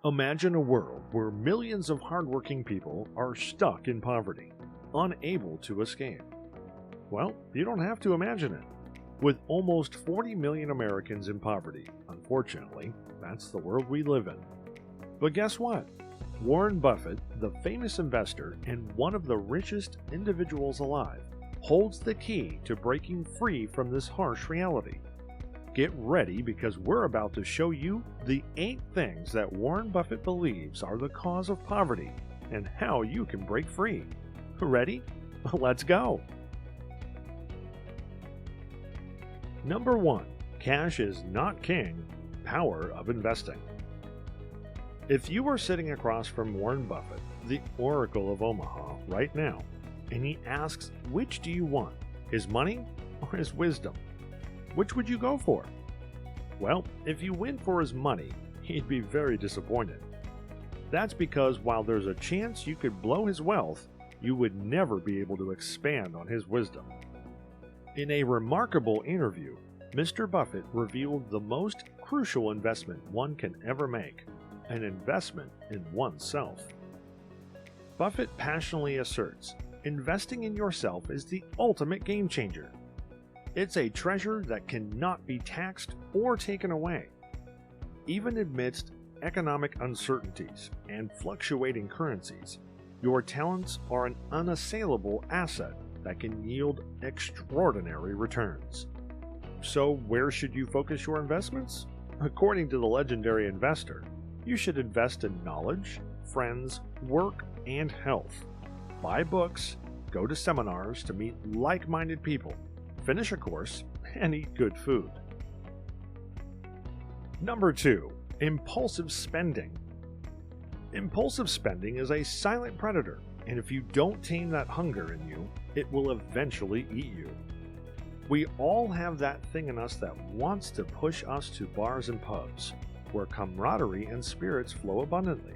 Imagine a world where millions of hardworking people are stuck in poverty, unable to escape. Well, you don't have to imagine it. With almost 40 million Americans in poverty, unfortunately, that's the world we live in. But guess what? Warren Buffett, the famous investor and one of the richest individuals alive, holds the key to breaking free from this harsh reality. Get ready because we're about to show you the 8 things that Warren Buffett believes are the cause of poverty and how you can break free. Ready? Let's go! Number 1. Cash is not king. Power of investing. If you were sitting across from Warren Buffett, the Oracle of Omaha, right now, and he asks, which do you want, his money or his wisdom? Which would you go for? Well, if you went for his money, he'd be very disappointed. That's because while there's a chance you could blow his wealth, you would never be able to expand on his wisdom. In a remarkable interview, Mr. Buffett revealed the most crucial investment one can ever make, an investment in oneself. Buffett passionately asserts, investing in yourself is the ultimate game changer. It's a treasure that cannot be taxed or taken away. Even amidst economic uncertainties and fluctuating currencies, your talents are an unassailable asset that can yield extraordinary returns. So where should you focus your investments? According to the legendary investor, you should invest in knowledge, friends, work, and health. Buy books, go to seminars to meet like-minded people, finish a course, and eat good food. Number 2. Impulsive spending. Impulsive spending is a silent predator, and if you don't tame that hunger in you, it will eventually eat you. We all have that thing in us that wants to push us to bars and pubs, where camaraderie and spirits flow abundantly.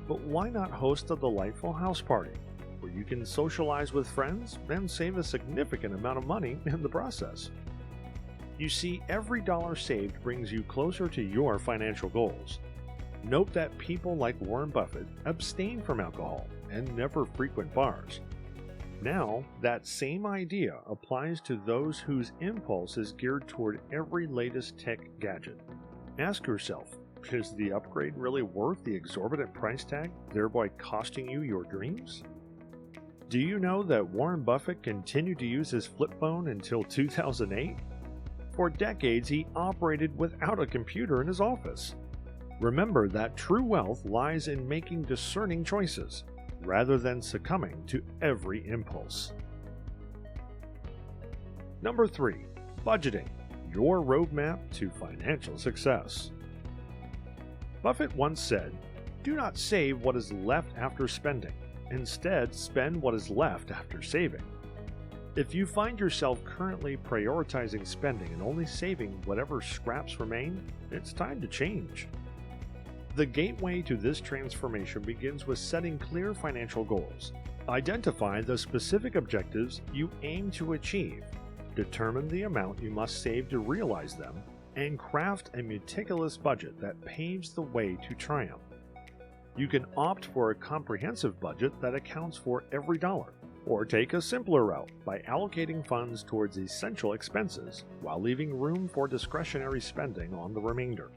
But why not host a delightful house party, where you can socialize with friends and save a significant amount of money in the process? You see, every dollar saved brings you closer to your financial goals. Note that people like Warren Buffett abstain from alcohol and never frequent bars. Now, that same idea applies to those whose impulse is geared toward every latest tech gadget. Ask yourself, is the upgrade really worth the exorbitant price tag, thereby costing you your dreams? Do you know that Warren Buffett continued to use his flip phone until 2008? For decades, he operated without a computer in his office. Remember that true wealth lies in making discerning choices, rather than succumbing to every impulse. Number 3. Budgeting, your roadmap to financial success. Buffett once said, "Do not save what is left after spending. Instead, spend what is left after saving." If you find yourself currently prioritizing spending and only saving whatever scraps remain, it's time to change. The gateway to this transformation begins with setting clear financial goals. Identify the specific objectives you aim to achieve, determine the amount you must save to realize them, and craft a meticulous budget that paves the way to triumph. You can opt for a comprehensive budget that accounts for every dollar, or take a simpler route by allocating funds towards essential expenses while leaving room for discretionary spending on the remainder.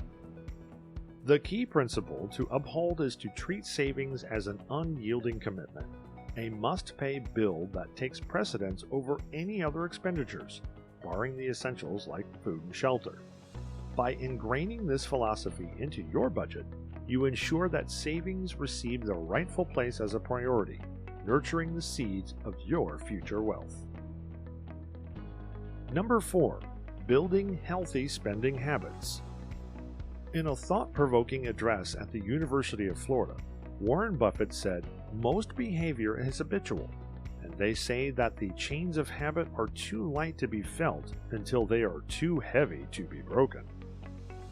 The key principle to uphold is to treat savings as an unyielding commitment, a must-pay bill that takes precedence over any other expenditures, barring the essentials like food and shelter. By ingraining this philosophy into your budget, you ensure that savings receive the rightful place as a priority, nurturing the seeds of your future wealth. Number 4. Building healthy spending habits. In a thought-provoking address at the University of Florida, Warren Buffett said, "Most behavior is habitual, and they say that the chains of habit are too light to be felt until they are too heavy to be broken."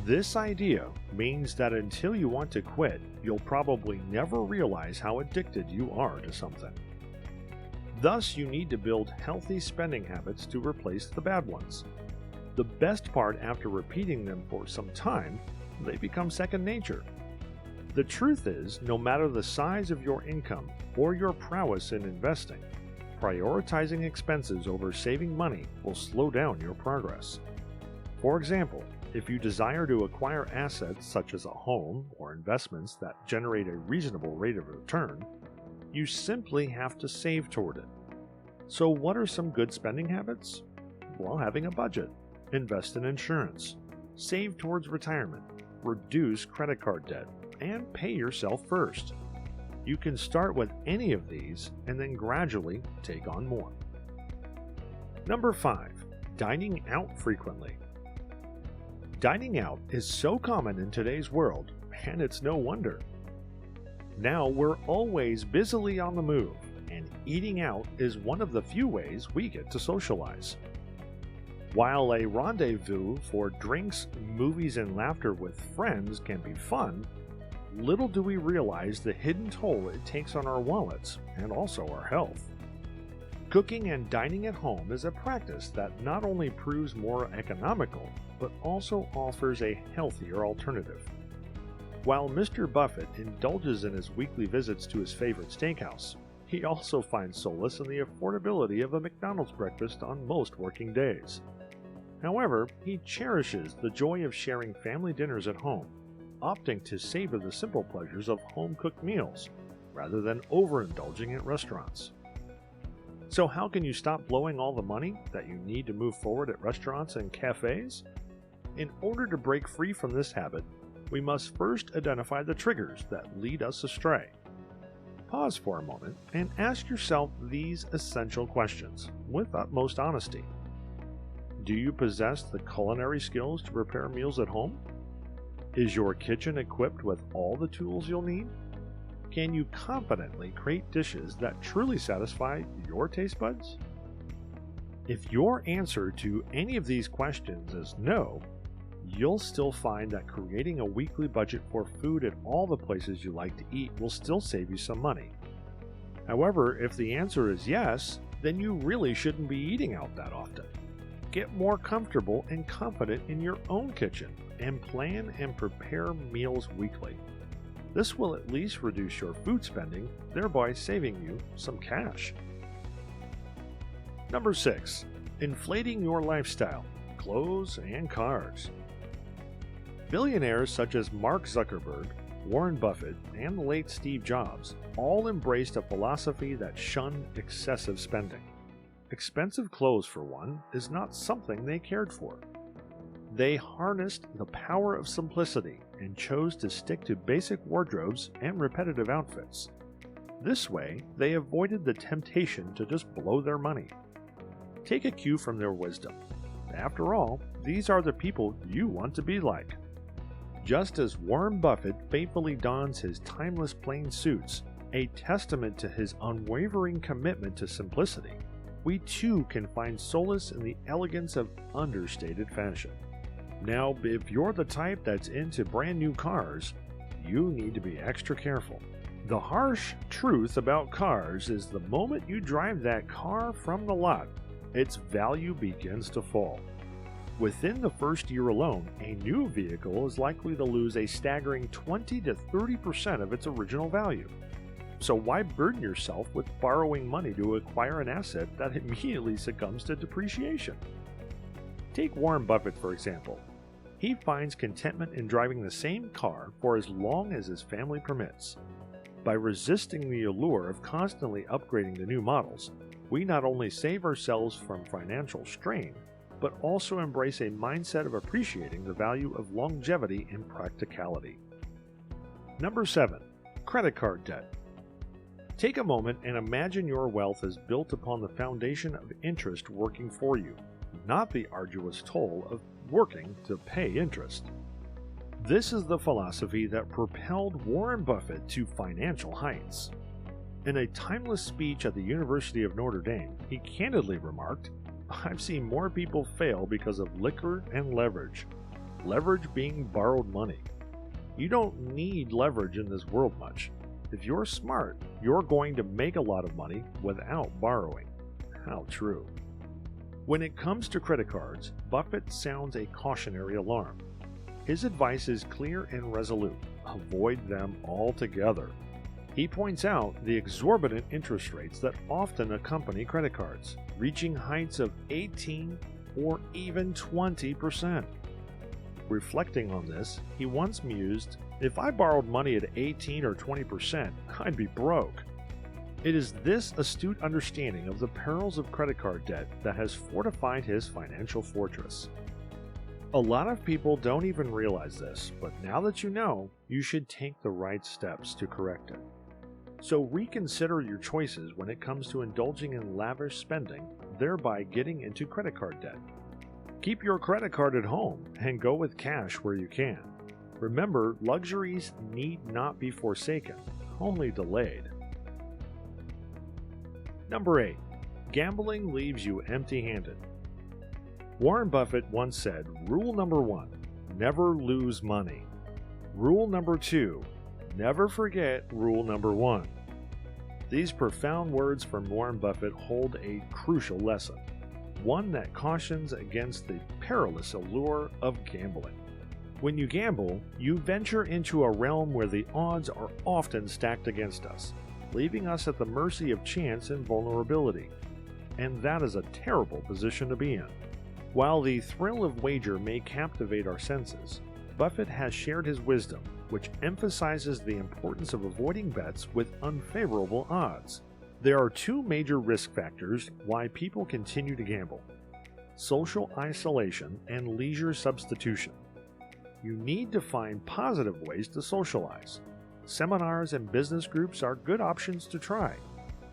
This idea means that until you want to quit, you'll probably never realize how addicted you are to something. Thus, you need to build healthy spending habits to replace the bad ones. The best part, after repeating them for some time, they become second nature. The truth is, no matter the size of your income or your prowess in investing, prioritizing expenses over saving money will slow down your progress. For example, if you desire to acquire assets such as a home or investments that generate a reasonable rate of return, you simply have to save toward it. So what are some good spending habits? Well, having a budget, invest in insurance, save towards retirement, reduce credit card debt, and pay yourself first. You can start with any of these and then gradually take on more. Number 5. Dining out frequently. Dining out is so common in today's world, and it's no wonder. Now we're always busily on the move, and eating out is one of the few ways we get to socialize. While a rendezvous for drinks, movies, and laughter with friends can be fun, little do we realize the hidden toll it takes on our wallets and also our health. Cooking and dining at home is a practice that not only proves more economical, but also offers a healthier alternative. While Mr. Buffett indulges in his weekly visits to his favorite steakhouse, he also finds solace in the affordability of a McDonald's breakfast on most working days. However, he cherishes the joy of sharing family dinners at home, opting to savor the simple pleasures of home-cooked meals rather than overindulging at restaurants. So how can you stop blowing all the money that you need to move forward at restaurants and cafes? In order to break free from this habit, we must first identify the triggers that lead us astray. Pause for a moment and ask yourself these essential questions with utmost honesty. Do you possess the culinary skills to prepare meals at home? Is your kitchen equipped with all the tools you'll need? Can you confidently create dishes that truly satisfy your taste buds? If your answer to any of these questions is no, you'll still find that creating a weekly budget for food at all the places you like to eat will still save you some money. However, if the answer is yes, then you really shouldn't be eating out that often. Get more comfortable and confident in your own kitchen and plan and prepare meals weekly. This will at least reduce your food spending, thereby saving you some cash. Number 6. Inflating your lifestyle, clothes, and cars. Billionaires such as Mark Zuckerberg, Warren Buffett, and the late Steve Jobs all embraced a philosophy that shunned excessive spending. Expensive clothes, for one, is not something they cared for. They harnessed the power of simplicity and chose to stick to basic wardrobes and repetitive outfits. This way, they avoided the temptation to just blow their money. Take a cue from their wisdom. After all, these are the people you want to be like. Just as Warren Buffett faithfully dons his timeless plain suits, a testament to his unwavering commitment to simplicity, we too can find solace in the elegance of understated fashion. Now, if you're the type that's into brand new cars, you need to be extra careful. The harsh truth about cars is the moment you drive that car from the lot, its value begins to fall. Within the first year alone, a new vehicle is likely to lose a staggering 20 to 30% of its original value. So why burden yourself with borrowing money to acquire an asset that immediately succumbs to depreciation? Take Warren Buffett, for example. He finds contentment in driving the same car for as long as his family permits. By resisting the allure of constantly upgrading to new models, we not only save ourselves from financial strain, but also embrace a mindset of appreciating the value of longevity and practicality. Number 7. Credit card debt. Take a moment and imagine your wealth is built upon the foundation of interest working for you, not the arduous toll of working to pay interest. This is the philosophy that propelled Warren Buffett to financial heights. In a timeless speech at the University of Notre Dame, he candidly remarked, "I've seen more people fail because of liquor and leverage. Leverage being borrowed money. You don't need leverage in this world much. If you're smart, you're going to make a lot of money without borrowing." How true. When it comes to credit cards, Buffett sounds a cautionary alarm. His advice is clear and resolute. avoid them altogether. He points out the exorbitant interest rates that often accompany credit cards, reaching heights of 18 or even 20%. Reflecting on this, he once mused, "If I borrowed money at 18 or 20%, I'd be broke." It is this astute understanding of the perils of credit card debt that has fortified his financial fortress. A lot of people don't even realize this, but now that you know, you should take the right steps to correct it. So reconsider your choices when it comes to indulging in lavish spending, thereby getting into credit card debt. Keep your credit card at home and go with cash where you can. Remember, luxuries need not be forsaken, only delayed. Number 8. Gambling leaves you empty-handed. Warren Buffett once said, "Rule number 1, never lose money. Rule number 2, never forget rule number 1." These profound words from Warren Buffett hold a crucial lesson, one that cautions against the perilous allure of gambling. When you gamble, you venture into a realm where the odds are often stacked against us, leaving us at the mercy of chance and vulnerability. And that is a terrible position to be in. While the thrill of wager may captivate our senses, Buffett has shared his wisdom, which emphasizes the importance of avoiding bets with unfavorable odds. There are two major risk factors why people continue to gamble: social isolation and leisure substitution. You need to find positive ways to socialize. Seminars and business groups are good options to try.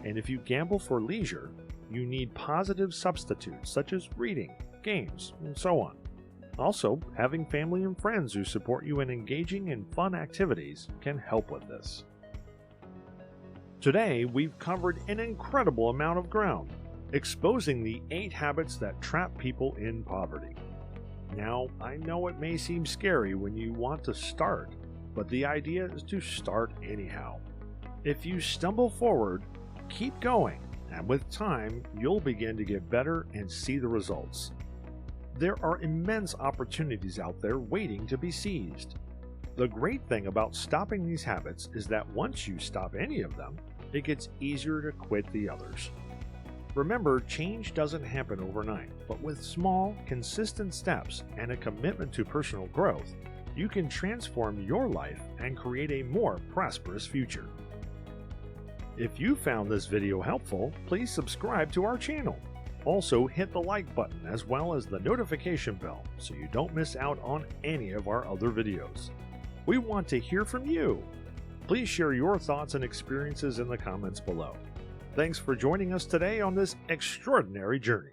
And if you gamble for leisure, you need positive substitutes such as reading, games, and so on. Also, having family and friends who support you in engaging in fun activities can help with this. Today, we've covered an incredible amount of ground, exposing the 8 habits that trap people in poverty. Now, I know it may seem scary when you want to start, but the idea is to start anyhow. If you stumble forward, keep going, and with time, you'll begin to get better and see the results. There are immense opportunities out there waiting to be seized. The great thing about stopping these habits is that once you stop any of them, it gets easier to quit the others. Remember, change doesn't happen overnight, but with small, consistent steps and a commitment to personal growth, you can transform your life and create a more prosperous future. If you found this video helpful, please subscribe to our channel. Also, hit the like button as well as the notification bell so you don't miss out on any of our other videos. We want to hear from you. Please share your thoughts and experiences in the comments below. Thanks for joining us today on this extraordinary journey.